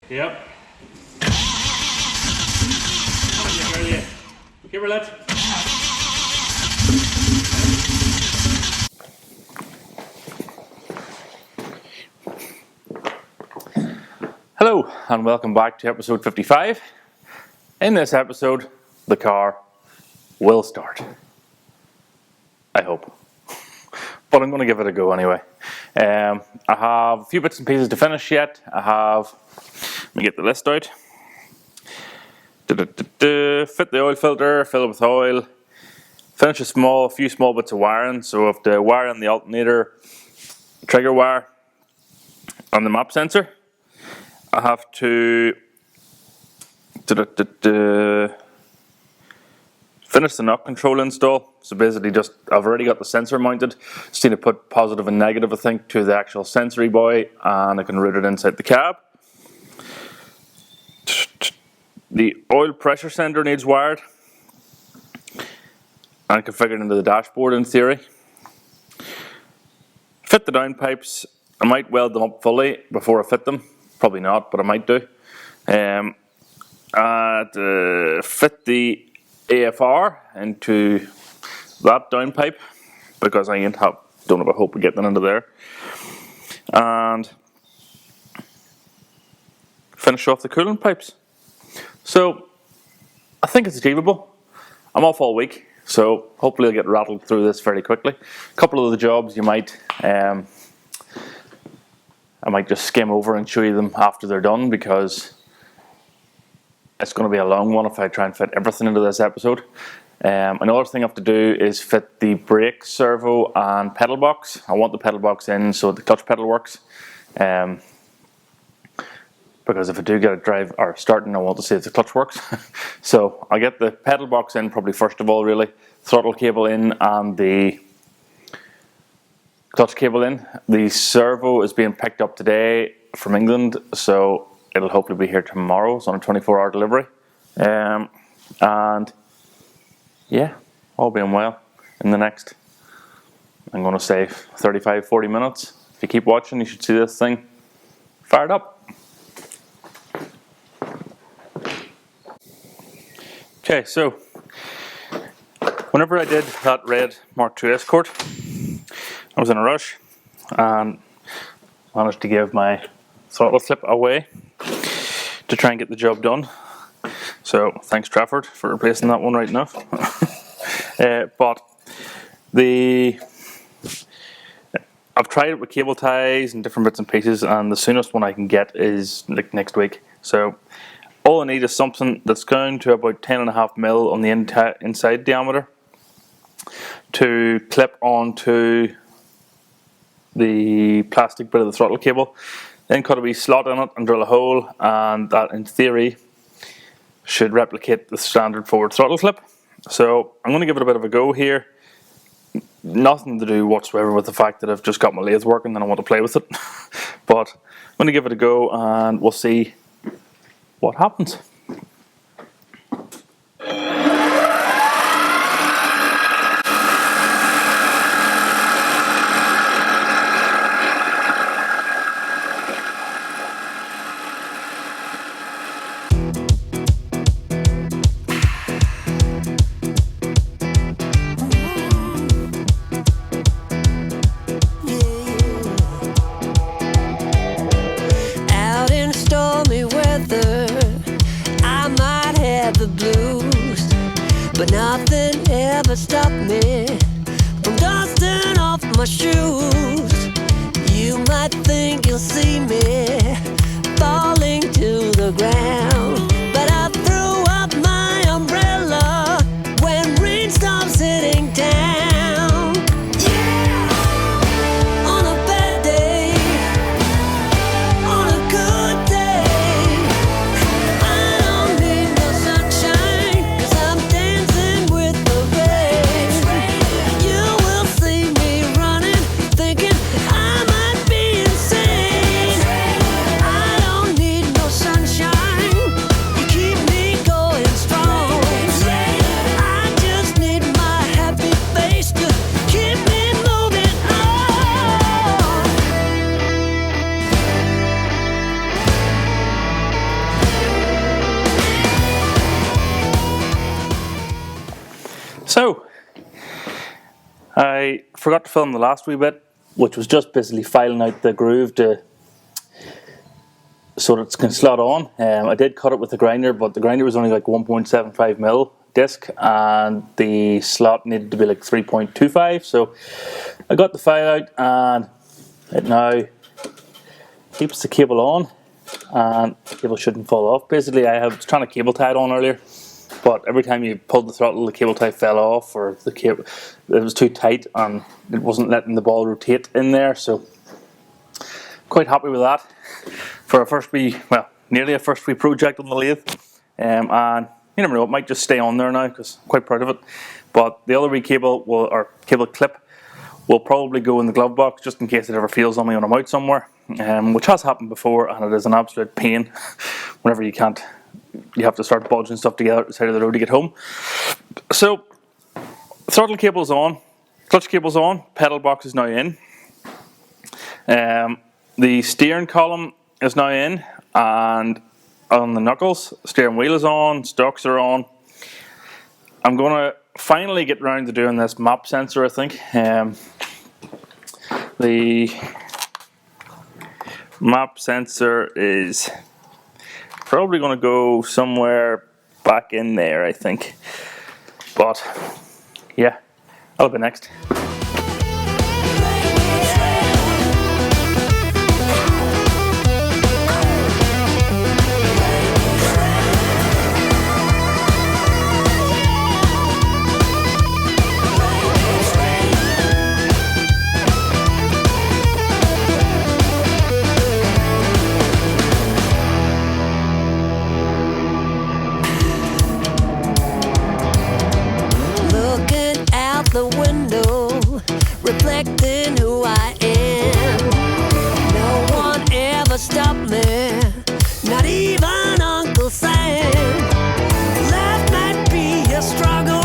Yep. Okay, relax. Hello and welcome back to episode 55. In this episode, the car will start. I hope. But I'm going to give it a go anyway. I have a few bits and pieces to finish yet. Let me get the list out. Fit the oil filter, fill it with oil. Finish a few small bits of wiring. So if the wire in the alternator, trigger wire, and the map sensor, I have to finish the knock control install. So basically I've already got the sensor mounted. Just need to put positive and negative, I think, to the actual sensory buoy, and I can route it inside the cab. The oil pressure sender needs wired and configured into the dashboard in theory. Fit the downpipes. I might weld them up fully before I fit them. Probably not, but I might do. Fit the AFR into that downpipe because I don't have a hope of getting into there. And finish off the coolant pipes. So I think it's achievable. I'm off all week, so hopefully I'll get rattled through this fairly quickly. A couple of the jobs I might just skim over and show you them after they're done because it's going to be a long one if I try and fit everything into this episode. Another thing I have to do is fit the brake servo and pedal box. I want the pedal box in so the clutch pedal works. Because if I do get it starting, I want to see if the clutch works. So I'll get the pedal box in probably first of all, really. Throttle cable in and the clutch cable in. The servo is being picked up today from England, so it'll hopefully be here tomorrow. It's on a 24-hour delivery. And yeah, all being well, in the next, I'm going to say 35-40 minutes. If you keep watching, you should see this thing fired up. Okay, so whenever I did that red Mark II Escort, I was in a rush and managed to give my throttle clip away to try and get the job done. So thanks Trafford for replacing that one right enough. But I've tried it with cable ties and different bits and pieces, and the soonest one I can get is like next week. So all I need is something that's going to about 10.5 mil on the inside diameter to clip onto the plastic bit of the throttle cable, then cut a wee slot in it and drill a hole, and that in theory should replicate the standard forward throttle clip. So I'm going to give it a bit of a go here. Nothing to do whatsoever with the fact that I've just got my lathe working and I want to play with it. But I'm going to give it a go and we'll see what happens. But nothing ever stopped me from dusting off my shoes. You might think you'll see me falling to the ground, but I threw up my umbrella when rain stops hitting town. Yeah! On a bad day, on a good day, I don't need no sunshine, 'cause I'm dancing with the rain. You will see me running, thinking I might be insane. I don't need no sunshine, So, I forgot to film the last wee bit, which was just basically filing out the groove so that it can slot on. I did cut it with the grinder, but the grinder was only like 1.75mm disc, and the slot needed to be like 3.25. So I got the file out, and it now keeps the cable on, and the cable shouldn't fall off. Basically, I was trying to cable tie it on earlier, but every time you pulled the throttle, the cable tie fell off, or the cable, it was too tight and it wasn't letting the ball rotate in there. So quite happy with that for a first wee, well, nearly a first wee project on the lathe. And you never know, it might just stay on there now because I'm quite proud of it. But the other wee cable or cable clip will probably go in the glove box just in case it ever fails on me when I'm out somewhere, which has happened before, and it is an absolute pain whenever you have to start bodging stuff together at the side of the road to get home. So throttle cable's on, clutch cable's on, pedal box is now in. The steering column is now in, and on the knuckles, steering wheel is on, stocks are on. I'm going to finally get round to doing this map sensor, I think. The map sensor is probably going to go somewhere back in there, I think. But yeah, that'll be next. The window, reflecting who I am. No one ever stopped me, not even Uncle Sam. Life might be a struggle,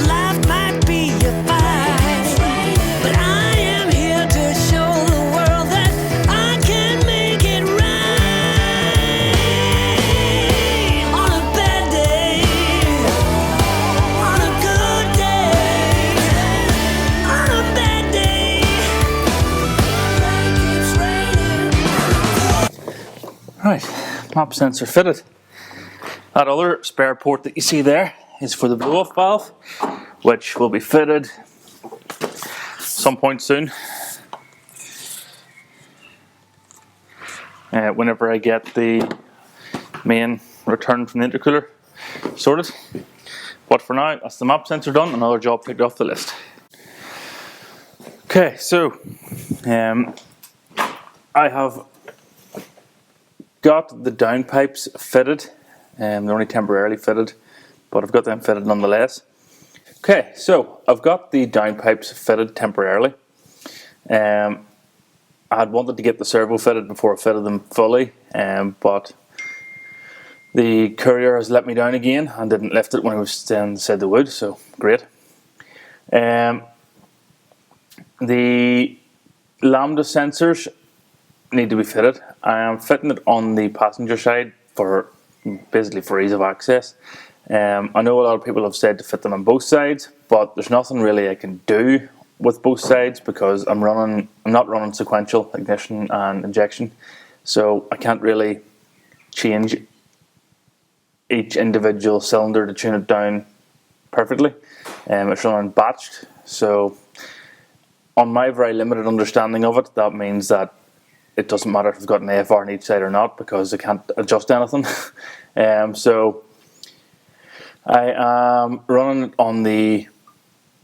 life might be a fight, but I am here to show the world that I can make it right. On a bad day, on a good day, on a bad day, rain keeps raining. Right, map sensor fitted. That other spare port that you see there is for the blow-off valve, which will be fitted some point soon. Whenever I get the main return from the intercooler sorted. But for now, that's the map sensor done, another job picked off the list. Okay, so I have got the downpipes fitted. They're only temporarily fitted, but I've got them fitted nonetheless. Okay, so I've got the downpipes fitted temporarily. I had wanted to get the servo fitted before I fitted them fully, but the courier has let me down again and didn't lift it when I was said they would, so great. The lambda sensors need to be fitted. I am fitting it on the passenger side basically for ease of access. I know a lot of people have said to fit them on both sides, but there's nothing really I can do with both sides because I'm not running sequential ignition and injection, so I can't really change each individual cylinder to tune it down perfectly. It's running batched, so on my very limited understanding of it, that means that it doesn't matter if I've got an AFR on each side or not because I can't adjust anything. So I am running it on the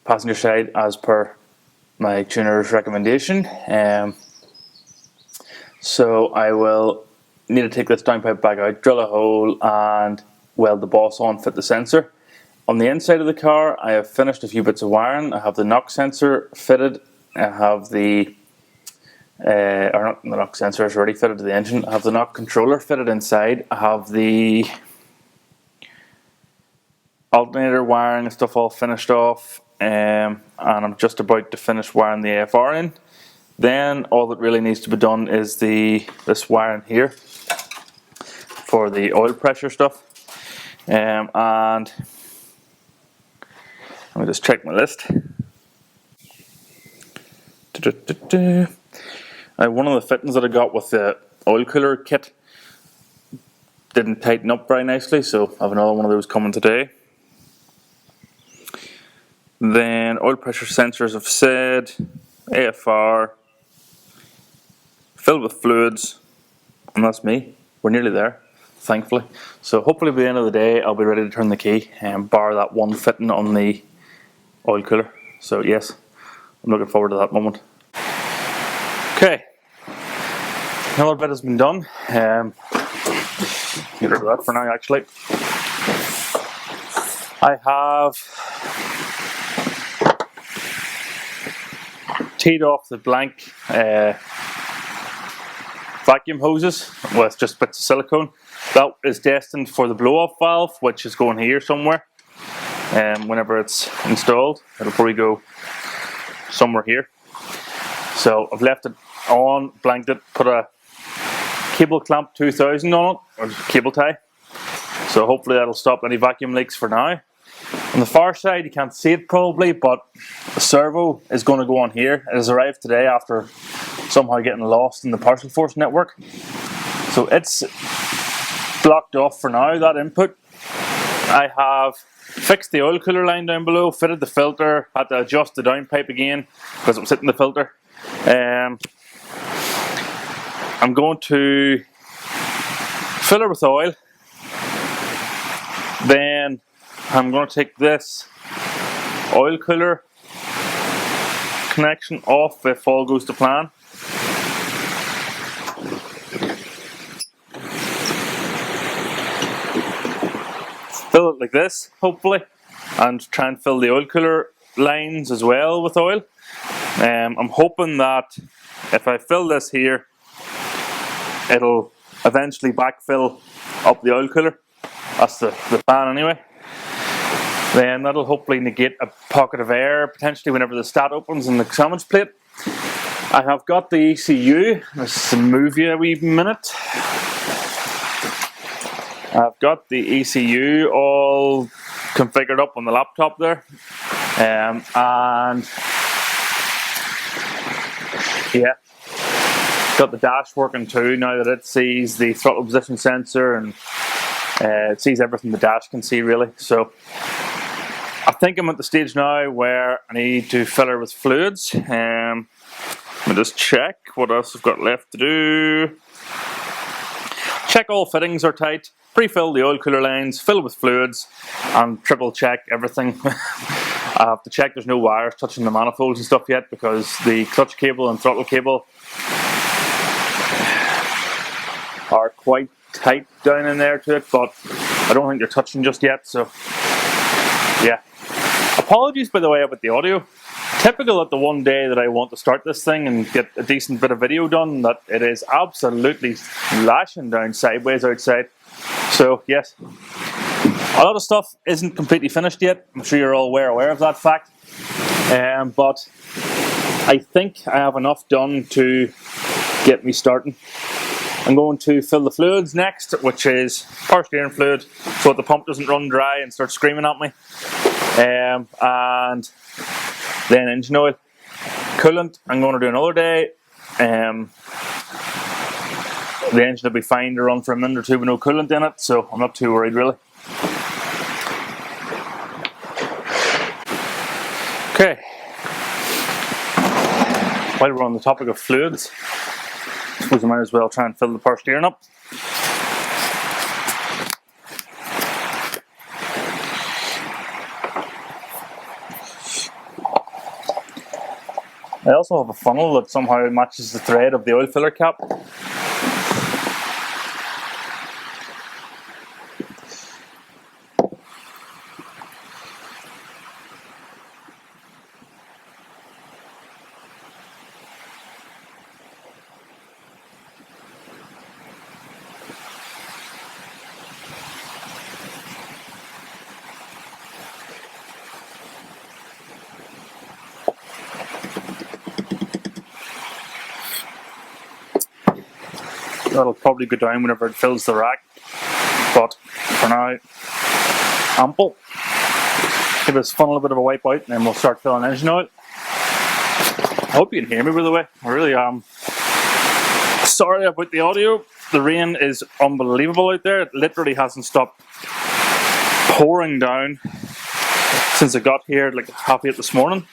passenger side as per my tuner's recommendation. So I will need to take this downpipe back out, drill a hole and weld the boss on, fit the sensor. On the inside of the car, I have finished a few bits of wiring. I have the knock sensor fitted. I have the or not, the knock sensor is already fitted to the engine. I have the knock controller fitted inside. I have the alternator wiring and stuff all finished off, and I'm just about to finish wiring the AFR in. Then all that really needs to be done is this wiring here for the oil pressure stuff, and Let me just check my list. One of the fittings that I got with the oil cooler kit didn't tighten up very nicely, so I have another one of those coming today. Then oil pressure sensors, I've said, AFR, filled with fluids, and that's me. We're nearly there, thankfully. So hopefully by the end of the day I'll be ready to turn the key and bar that one fitting on the oil cooler. So yes, I'm looking forward to that moment. Okay, another bit has been done. Get rid of that for now actually. I have teed off the blank vacuum hoses with just bits of silicone. That is destined for the blow-off valve, which is going here somewhere. Whenever it's installed, it'll probably go somewhere here. So I've left it on, blanked it, put a cable clamp 2000 on it, or cable tie. So hopefully that'll stop any vacuum leaks for now. On the far side, you can't see it probably, but the servo is going to go on here. It has arrived today after somehow getting lost in the parcel force network. So it's blocked off for now, that input. I have fixed the oil cooler line down below, fitted the filter, had to adjust the downpipe again because it was hitting the filter. I'm going to fill it with oil. Then I'm going to take this oil cooler connection off if all goes to plan. Fill it like this, hopefully, and try and fill the oil cooler lines as well with oil. I'm hoping that if I fill this here, it'll eventually backfill up the oil cooler. That's the plan anyway. Then that'll hopefully negate a pocket of air potentially whenever the stat opens in the sandwich plate. I have got the ECU. Let's move you a wee minute. I've got the ECU all configured up on the laptop there, and yeah, got the dash working too now that it sees the throttle position sensor and it sees everything the dash can see really. So I think I'm at the stage now where I need to fill her with fluids. Let me just check what else I've got left to do. Check all fittings are tight. Pre-fill the oil cooler lines, fill with fluids, and triple check everything. I have to check there's no wires touching the manifolds and stuff yet because the clutch cable and throttle cable are quite tight down in there to it, but I don't think they're touching just yet, so yeah. Apologies by the way about the audio. Typical that the one day that I want to start this thing and get a decent bit of video done, that it is absolutely lashing down sideways outside. So yes, a lot of stuff isn't completely finished yet. I'm sure you're all aware of that fact. But I think I have enough done to get me starting. I'm going to fill the fluids next, which is power steering fluid, so that the pump doesn't run dry and start screaming at me. And then engine oil. Coolant, I'm going to do another day. The engine will be fine to run for a minute or two with no coolant in it, so I'm not too worried really. Okay, while we're on the topic of fluids, I suppose I might as well try and fill the power steering up. I also have a funnel that somehow matches the thread of the oil filler cap. That'll probably go down whenever it fills the rack, but for now, ample. give this funnel a bit of a wipe out, and then we'll start filling engine oil. I hope you can hear me, by the way. I really am sorry about the audio. The rain is unbelievable out there. It literally hasn't stopped pouring down since I got here at like 8:30 this morning.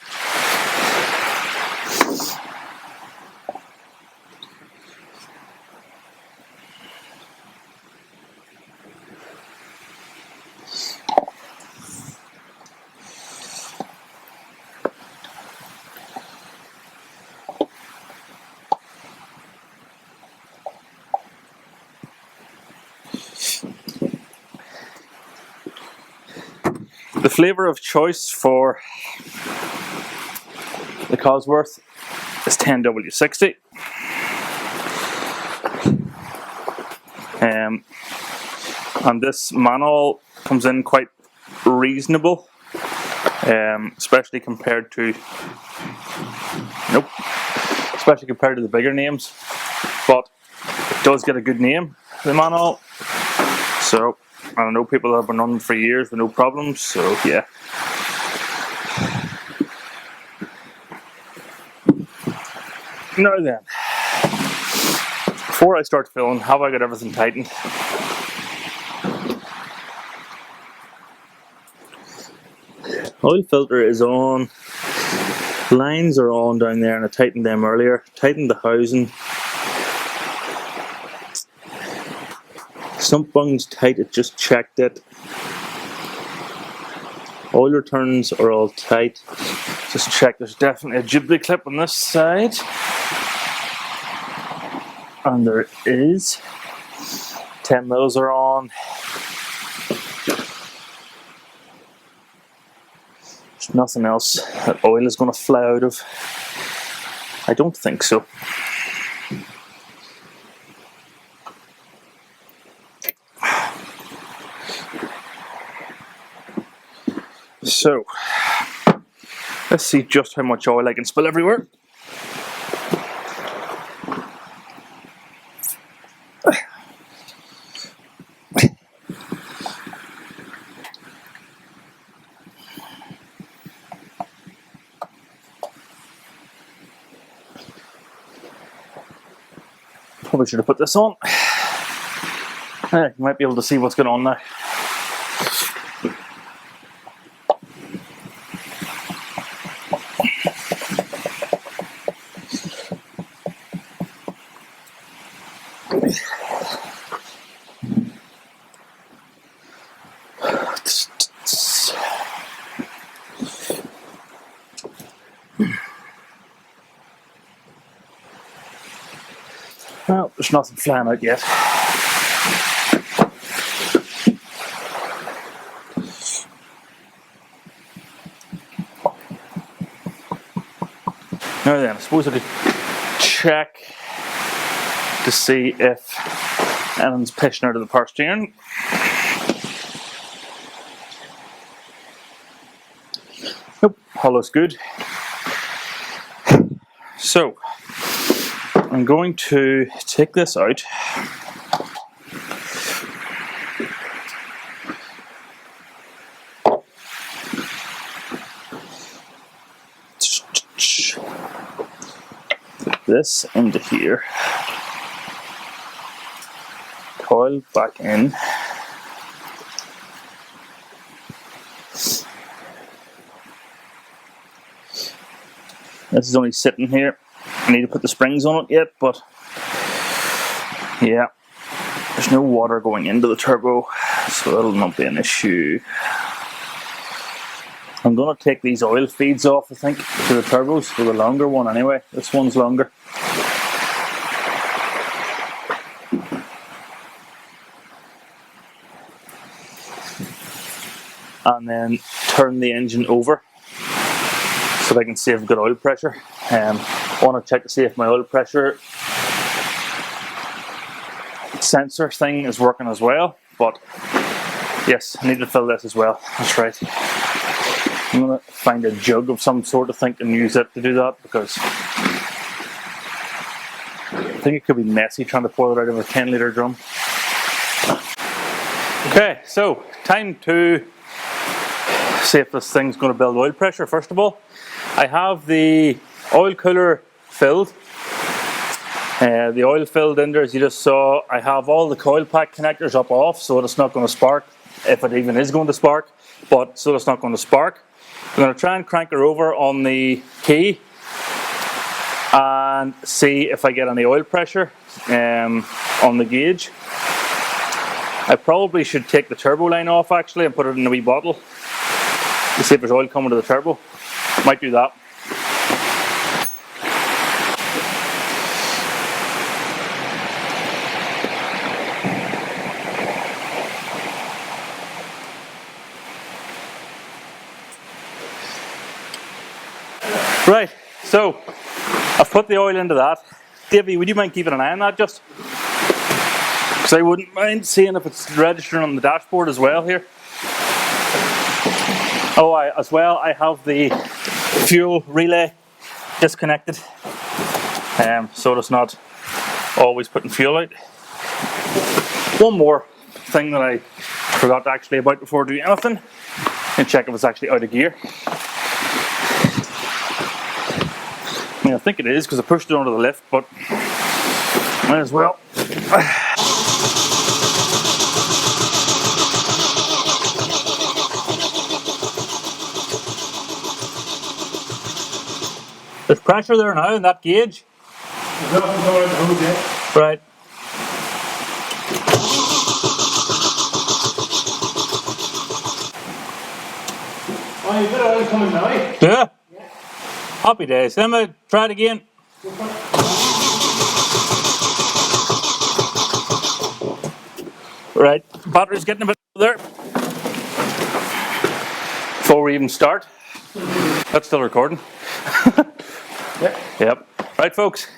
The flavour of choice for the Cosworth is 10W60. And this manual comes in quite reasonable, especially compared to the bigger names. But it does get a good name, the manual. So I know people have been running for years with no problems, so yeah. Now then, before I start filling, have I got everything tightened? Oil filter is on, lines are on down there, and I tightened them earlier. Tightened the housing. Sump bung's tight, it just checked it. Oil returns are all tight. Just check, there's definitely a Ghibli clip on this side. And there is. 10 mils are on. There's nothing else that oil is going to fly out of. I don't think so. So, let's see just how much oil I can spill everywhere. Probably should have put this on. You might be able to see what's going on now. Well, there's nothing flying out yet. Now then, I suppose I could check to see if anything's pissing out of the power steering. Nope, all looks good. So, I'm going to take this out. Put this into here. Coil back in. This is only sitting here. I need to put the springs on it yet, but yeah, there's no water going into the turbo, so that'll not be an issue. I'm going to take these oil feeds off, I think, to the turbos, for the longer one anyway. This one's longer. And then turn the engine over so that I can see if I've got oil pressure. I want to check to see if my oil pressure sensor thing is working as well, but yes, I need to fill this as well. That's right. I'm going to find a jug of some sort, I think, and use it to do that, because I think it could be messy trying to pour it out of a 10-litre drum. Okay, so time to see if this thing's going to build oil pressure. First of all, I have the oil cooler filled. The oil filled in there, as you just saw. I have all the coil pack connectors up off, so it's not going to spark, if it even is going to spark, but so it's not going to spark. I'm going to try and crank her over on the key and see if I get any oil pressure on the gauge. I probably should take the turbo line off actually and put it in a wee bottle to see if there's oil coming to the turbo. Might do that. Right, so I've put the oil into that. Davey, would you mind keeping an eye on that just? Because I wouldn't mind seeing if it's registering on the dashboard as well here. Oh, I have the fuel relay disconnected, so it's not always putting fuel out. One more thing that I forgot actually about before doing anything, and check if it's actually out of gear. I mean, I think it is because I pushed it onto the lift, but might as well. There's pressure there now in that gauge. There's nothing going in the hose yet. Right. Oh, you got oil coming now. Yeah. Happy days. Then we try it again. Right, battery's getting a bit there. Before we even start. That's still recording. Yep. Right, folks.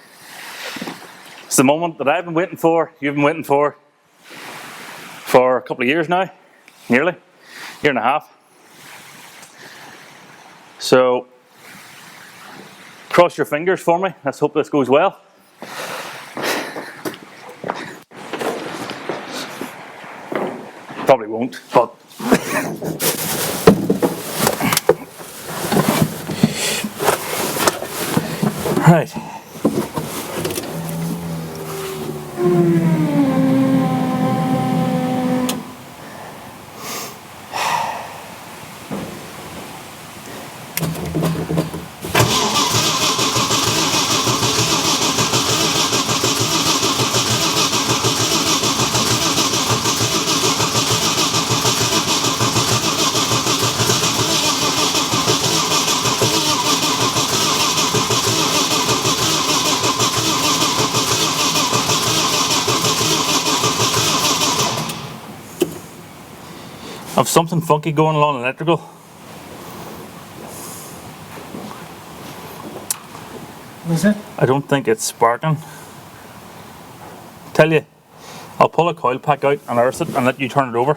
It's the moment that I've been waiting for, you've been waiting for a couple of years now. Nearly. Year and a half. So, cross your fingers for me. Let's hope this goes well. Probably won't, but right. I've something funky going along electrical. What is it? I don't think it's sparking. Tell you, I'll pull a coil pack out and earth it and let you turn it over.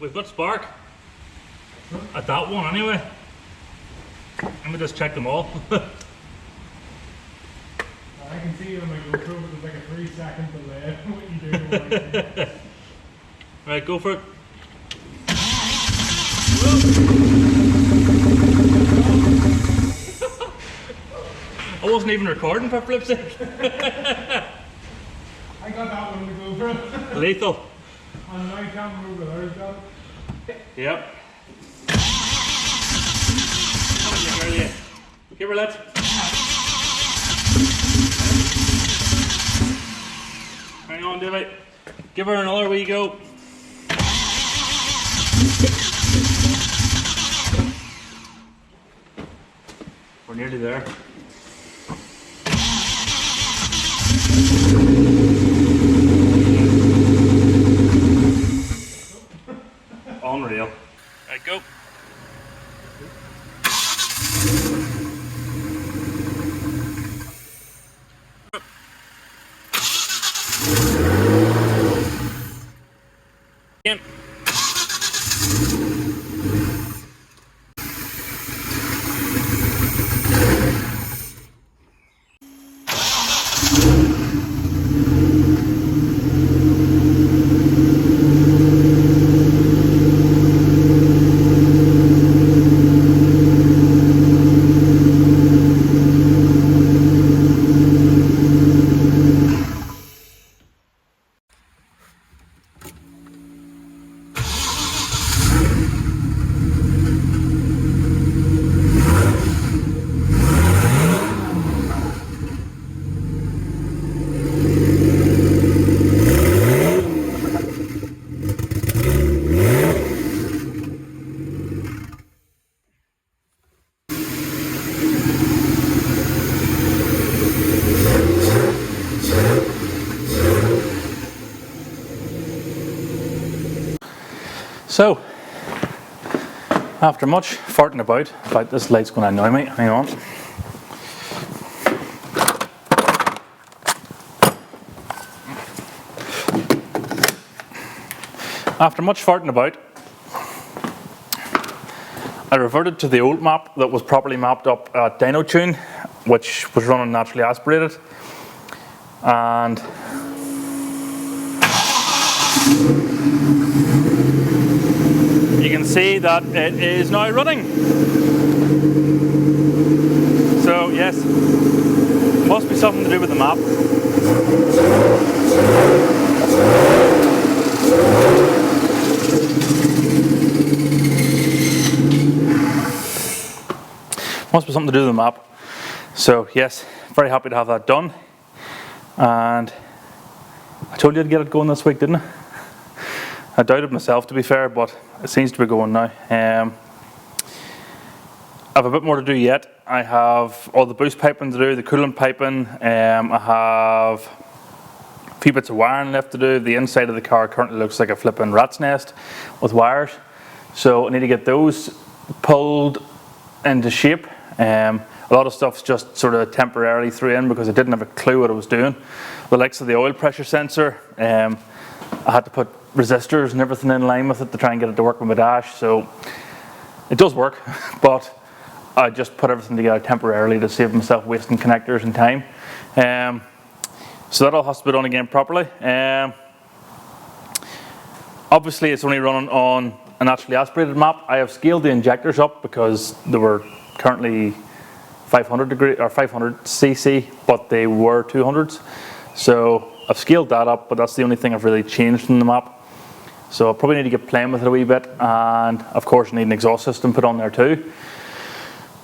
We've got spark. At that one anyway. Let me just check them all. I can see when I go through it, there's like a 3-second delay. What you do? What I do. Right, go for it. I wasn't even recording for flip's sake. I got that one to go for. Lethal. And now I can't move with ours, got it. Yep. Come on, you girl, yeah. Give her that. Hang on, David. Give her another wee go. We're nearly there. Unreal. Right, go. Again. So, after much farting about, in fact this light's going to annoy me, hang on. After much farting about, I reverted to the old map that was properly mapped up at Dyno Tune, which was running naturally aspirated. And you can see that it is now running. So yes, must be something to do with the map. Must be something to do with the map. So yes, very happy to have that done. And I told you I'd get it going this week, didn't I? I doubted myself, to be fair, but it seems to be going now. I have a bit more to do yet. I have all the boost piping to do, the coolant piping. I have a few bits of wiring left to do. The inside of the car currently looks like a flipping rat's nest with wires. So I need to get those pulled into shape. A lot of stuff's just sort of temporarily threw in because I didn't have a clue what I was doing. The likes of the oil pressure sensor, I had to put resistors and everything in line with it to try and get it to work with my dash. So it does work, but I just put everything together temporarily to save myself wasting connectors and time. So that all has to be done again properly. Obviously it's only running on a naturally aspirated map. I have scaled the injectors up because they were currently 500 cc, but they were 200s. So I've scaled that up, but that's the only thing I've really changed in the map. So I probably need to get playing with it a wee bit, and of course need an exhaust system put on there too.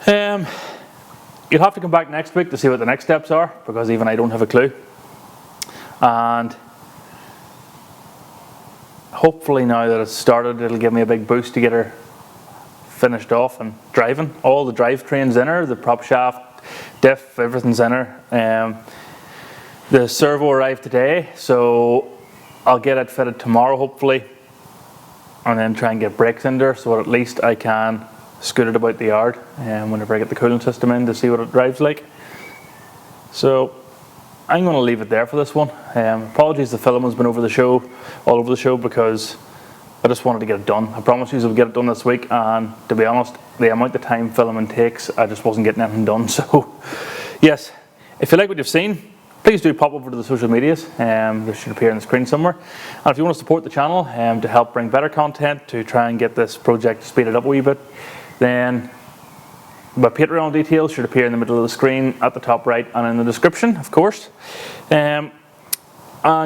You'll have to come back next week to see what the next steps are, because even I don't have a clue. And hopefully now that it's started, it'll give me a big boost to get her finished off and driving. All the drivetrain's in her, the prop shaft, diff, everything's in her. The servo arrived today, so I'll get it fitted tomorrow hopefully, and then try and get brakes in there so that at least I can scoot it about the yard whenever I get the cooling system in to see what it drives like. So I'm going to leave it there for this one. Apologies, the film has been all over the show, because I just wanted to get it done. I promised you I would get it done this week, and to be honest, the amount of time filming takes, I just wasn't getting anything done. So yes, if you like what you've seen, please do pop over to the social medias. They should appear on the screen somewhere. And if you want to support the channel to help bring better content, to try and get this project speeded up a wee bit, then my Patreon details should appear in the middle of the screen, at the top right, and in the description, of course. And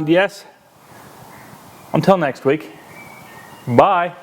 yes, until next week, bye.